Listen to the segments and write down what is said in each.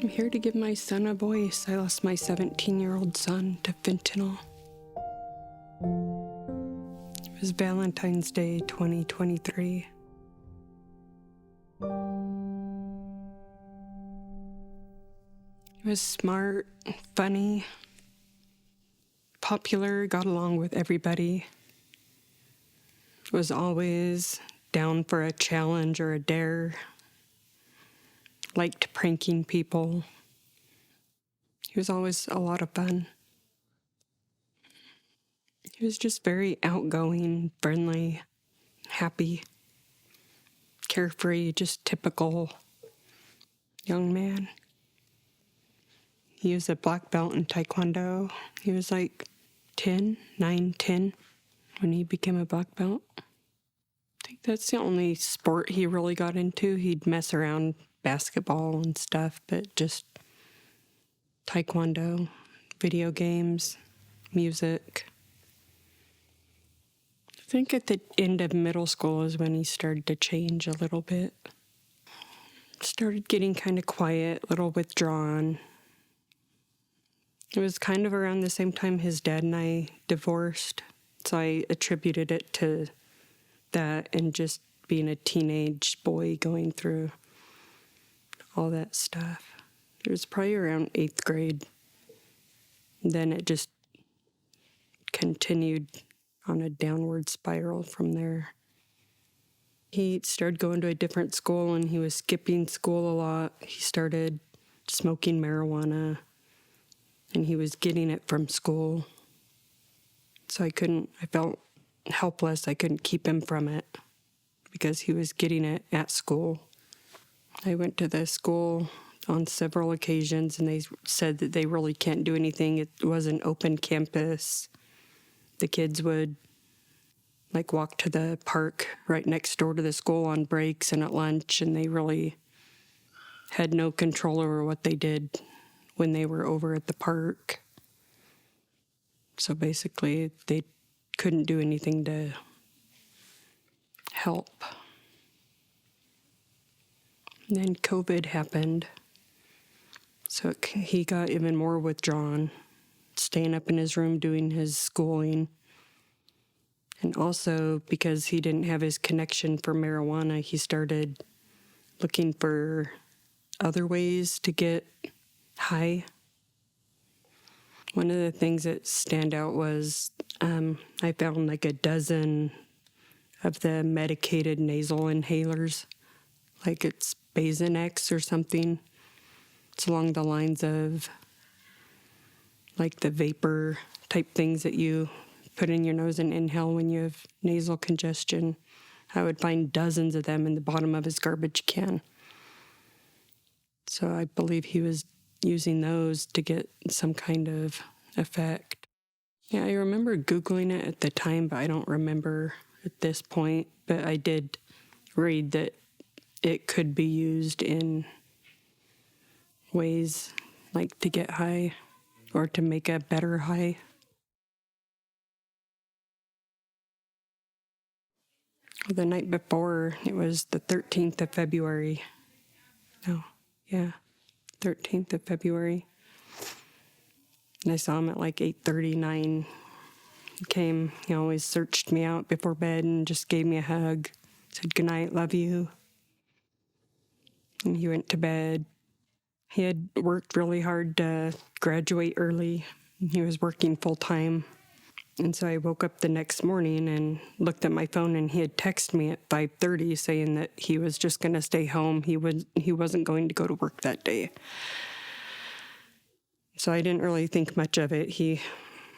I'm here to give my son a voice. I lost my 17-year-old son to fentanyl. It was Valentine's Day 2023. He was smart, funny, popular, got along with everybody. Was always down for a challenge or a dare. Liked pranking people. He was always a lot of fun. He was just very outgoing, friendly, happy, carefree, just typical young man. He was a black belt in Taekwondo. He was like 10 when he became a black belt. I think that's the only sport he really got into. He'd mess around basketball and stuff, but just Taekwondo, video games, music. I think at the end of middle school is when he started to change a little bit. Started getting kind of quiet, a little withdrawn. It was kind of around the same time his dad and I divorced, so I attributed it to that and just being a teenage boy going through all that stuff. It was probably around 8th grade. Then it just continued on a downward spiral from there. He started going to a different school and he was skipping school a lot. He started smoking marijuana and he was getting it from school. So I felt helpless. I couldn't keep him from it because he was getting it at school. I went to the school on several occasions and they said that they really can't do anything. It was an open campus. The kids would walk to the park right next door to the school on breaks and at lunch, and they really had no control over what they did when they were over at the park. So basically, they couldn't do anything to help. And then COVID happened, so he got even more withdrawn, staying up in his room doing his schooling. And also, because he didn't have his connection for marijuana, he started looking for other ways to get high. One of the things that stand out was I found a dozen of the medicated nasal inhalers, it's Bazonex or something. It's along the lines of the vapor type things that you put in your nose and inhale when you have nasal congestion. I would find dozens of them in the bottom of his garbage can. So I believe he was using those to get some kind of effect. Yeah, I remember Googling it at the time, but I don't remember at this point. But I did read that it could be used in ways to get high or to make a better high. The night before, it was the 13th of February. 13th of February. And I saw him at 8:39. He came, he always searched me out before bed and just gave me a hug. Said, "Good night, love you." And he went to bed. He had worked really hard to graduate early. He was working full time. And so I woke up the next morning and looked at my phone, and he had texted me at 5:30 saying that he was just going to stay home. He wasn't going to go to work that day. So I didn't really think much of it. He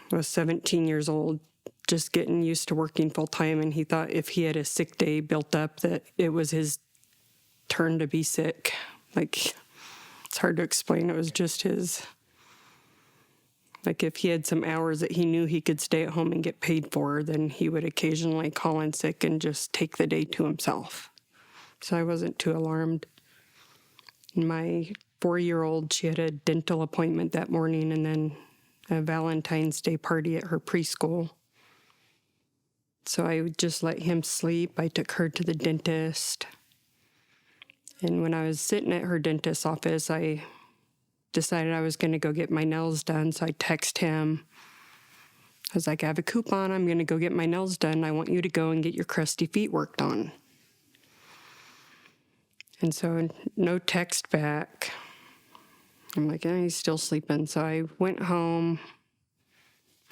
was 17 years old, just getting used to working full time, and he thought if he had a sick day built up that it was his turn to be sick. It's hard to explain. It was just his... if he had some hours that he knew he could stay at home and get paid for, then he would occasionally call in sick and just take the day to himself. So I wasn't too alarmed. My 4-year-old, she had a dental appointment that morning and then a Valentine's Day party at her preschool. So I would just let him sleep. I took her to the dentist. And when I was sitting at her dentist's office, I decided I was going to go get my nails done. So I text him. I was like, I have a coupon. I'm going to go get my nails done. I want you to go and get your crusty feet worked on. And so no text back. I'm like, he's still sleeping. So I went home.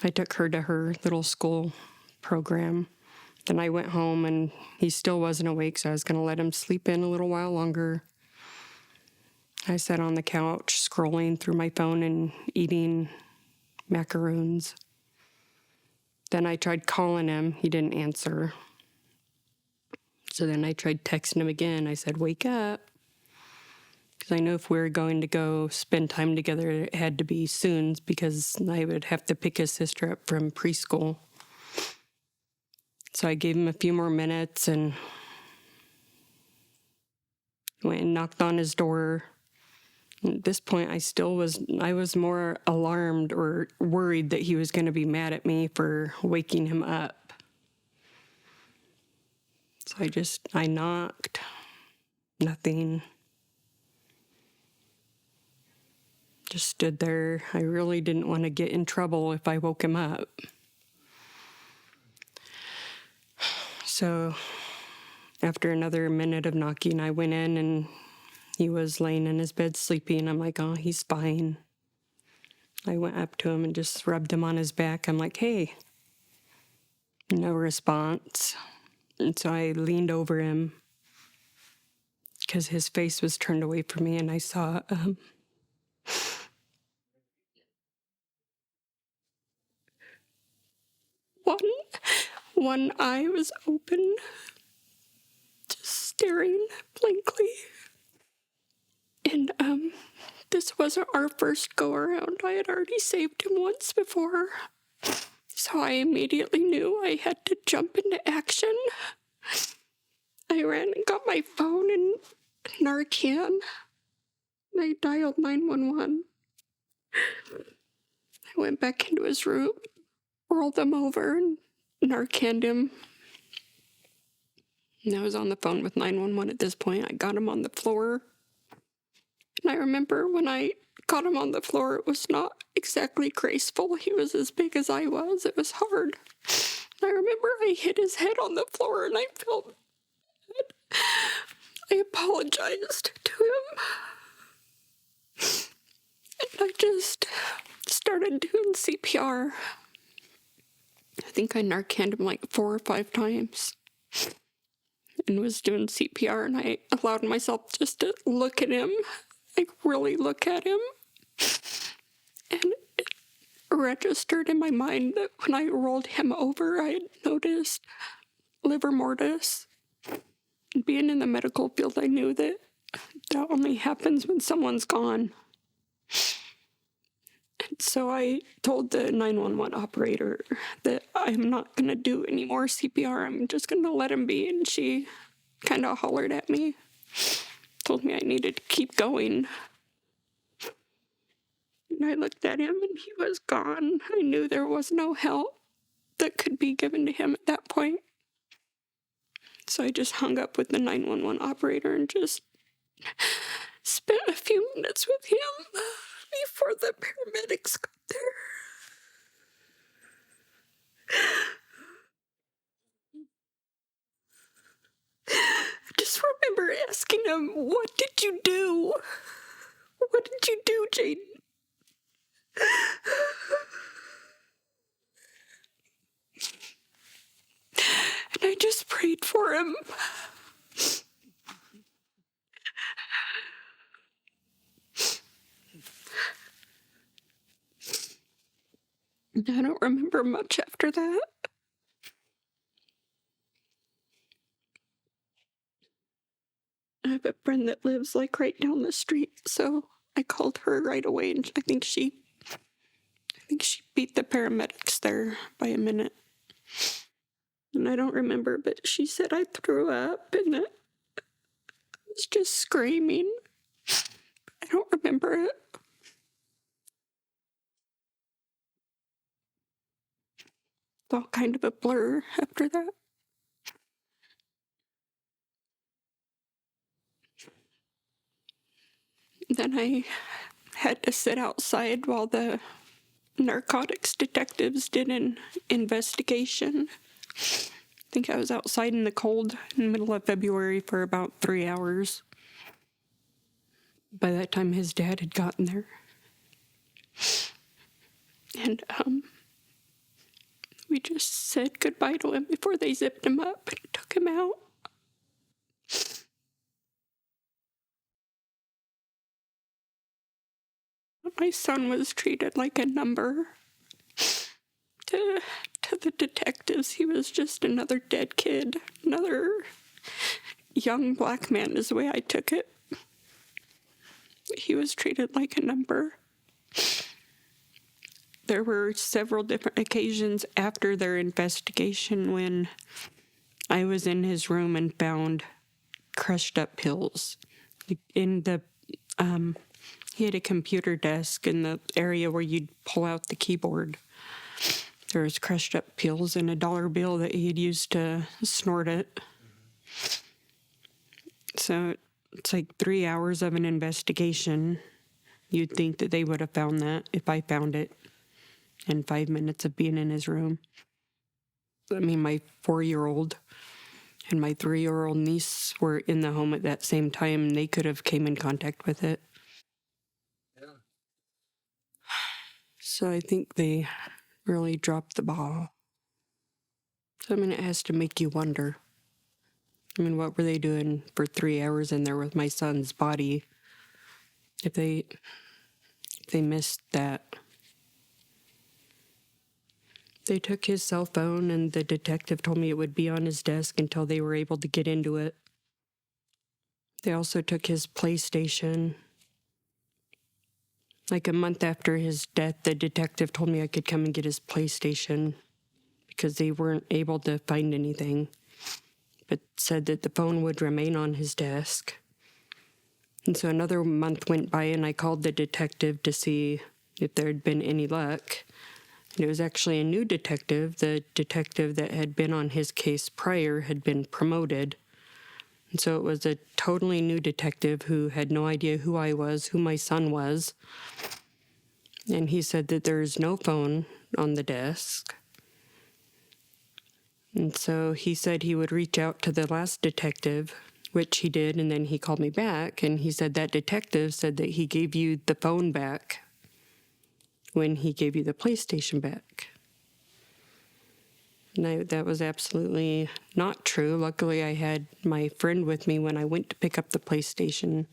I took her to her little school program. Then I went home and he still wasn't awake, so I was going to let him sleep in a little while longer. I sat on the couch scrolling through my phone and eating macaroons. Then I tried calling him. He didn't answer. So then I tried texting him again. I said, wake up. Because I knew if we were going to go spend time together, it had to be soon because I would have to pick his sister up from preschool. So I gave him a few more minutes and went and knocked on his door. And at this point, I was more alarmed or worried that he was going to be mad at me for waking him up. So I knocked. Nothing. Just stood there. I really didn't want to get in trouble if I woke him up. So after another minute of knocking, I went in and he was laying in his bed sleeping. I'm like, oh, he's fine. I went up to him and just rubbed him on his back. I'm like, hey. No response. And so I leaned over him because his face was turned away from me and I saw one eye was open, just staring blankly. And this wasn't our first go around. I had already saved him once before. So I immediately knew I had to jump into action. I ran and got my phone and Narcan. And I dialed 911. I went back into his room, rolled him over, and Narcaned him. And I was on the phone with 911 at this point. I got him on the floor. And I remember when I got him on the floor, it was not exactly graceful. He was as big as I was. It was hard. I remember I hit his head on the floor and I felt bad. I apologized to him. And I just started doing CPR. I think I Narcaned him like 4 or 5 times. And was doing CPR, and I allowed myself just to look at him, like really look at him. And it registered in my mind that when I rolled him over, I had noticed livor mortis. And being in the medical field, I knew that only happens when someone's gone. And so I told the 911 operator that I'm not going to do any more CPR. I'm just going to let him be. And she kind of hollered at me, told me I needed to keep going. And I looked at him and he was gone. I knew there was no help that could be given to him at that point. So I just hung up with the 911 operator and just spent a few minutes with him before the paramedics got there. I just remember asking him, what did you do? What did you do, Jaiden? And I just prayed for him. And I don't remember much after that. I have a friend that lives like right down the street, so I called her right away, and I think she beat the paramedics there by a minute. And I don't remember, but she said I threw up and I was just screaming. I don't remember it. It's all kind of a blur after that. Then I had to sit outside while the narcotics detectives did an investigation. I think I was outside in the cold in the middle of February for about 3 hours. By that time, his dad had gotten there. And we just said goodbye to him before they zipped him up and took him out. My son was treated like a number. To the detectives, he was just another dead kid, another young black man is the way I took it. He was treated like a number. There were several different occasions after their investigation when I was in his room and found crushed up pills. In the, he had a computer desk in the area where you'd pull out the keyboard. There was crushed up pills and a dollar bill that he had used to snort it. So it's like 3 hours of an investigation. You'd think that they would have found that if I found it in 5 minutes of being in his room. I mean, my 4-year-old and my 3-year-old niece were in the home at that same time, and they could have came in contact with it. Yeah. So I think they really dropped the ball. So, I mean, it has to make you wonder. I mean, what were they doing for 3 hours in there with my son's body? If they missed that. They took his cell phone, and the detective told me it would be on his desk until they were able to get into it. They also took his PlayStation. Like a month after his death, the detective told me I could come and get his PlayStation because they weren't able to find anything, but said that the phone would remain on his desk. And so another month went by, and I called the detective to see if there had been any luck. And it was actually a new detective. The detective that had been on his case prior had been promoted. And so it was a totally new detective who had no idea who I was, who my son was. And he said that there's no phone on the desk. And so he said he would reach out to the last detective, which he did, and then he called me back, and he said that detective said that he gave you the phone back when he gave you the PlayStation back. And that was absolutely not true. Luckily, I had my friend with me when I went to pick up the PlayStation,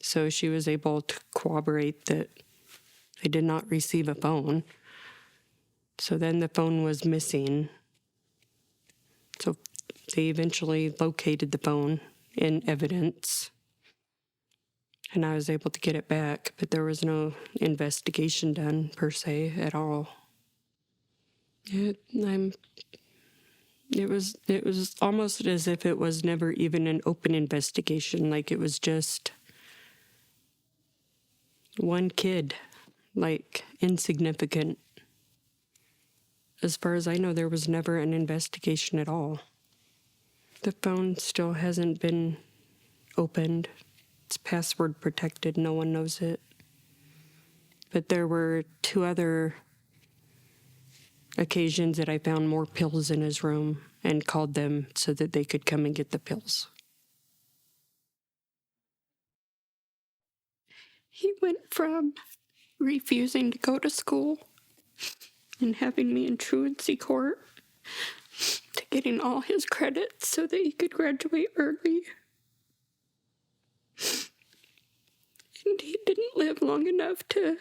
so she was able to corroborate that I did not receive a phone. So then the phone was missing. So they eventually located the phone in evidence, and I was able to get it back, but there was no investigation done per se at all. It was almost as if it was never even an open investigation, like it was just one kid, like insignificant. As far as I know, there was never an investigation at all. The phone still hasn't been opened. It's password protected. No one knows it. But there were 2 other occasions that I found more pills in his room and called them so that they could come and get the pills. He went from refusing to go to school and having me in truancy court to getting all his credits so that he could graduate early. And he didn't live long enough to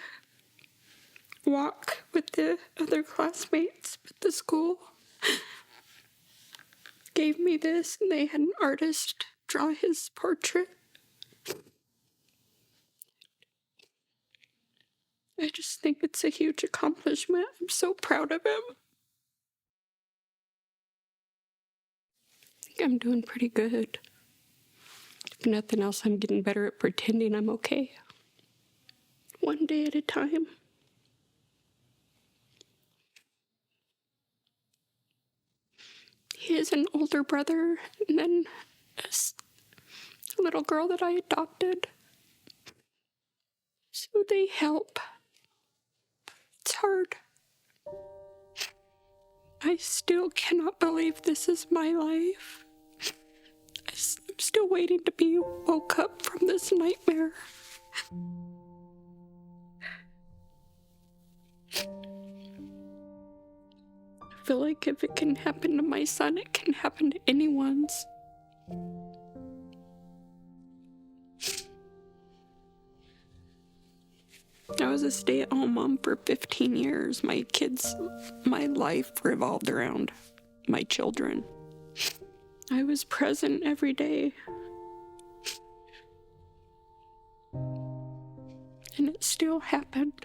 walk with the other classmates, but the school gave me this, and they had an artist draw his portrait. I just think it's a huge accomplishment. I'm so proud of him. I think I'm doing pretty good. If nothing else, I'm getting better at pretending I'm okay. One day at a time. He has an older brother and then a little girl that I adopted. So So they help. It's hard. I still cannot believe this is my life. I'm still waiting to be woke up from this nightmare. I feel like if it can happen to my son, it can happen to anyone's. I was a stay-at-home mom for 15 years. My life revolved around my children. I was present every day. And it still happened.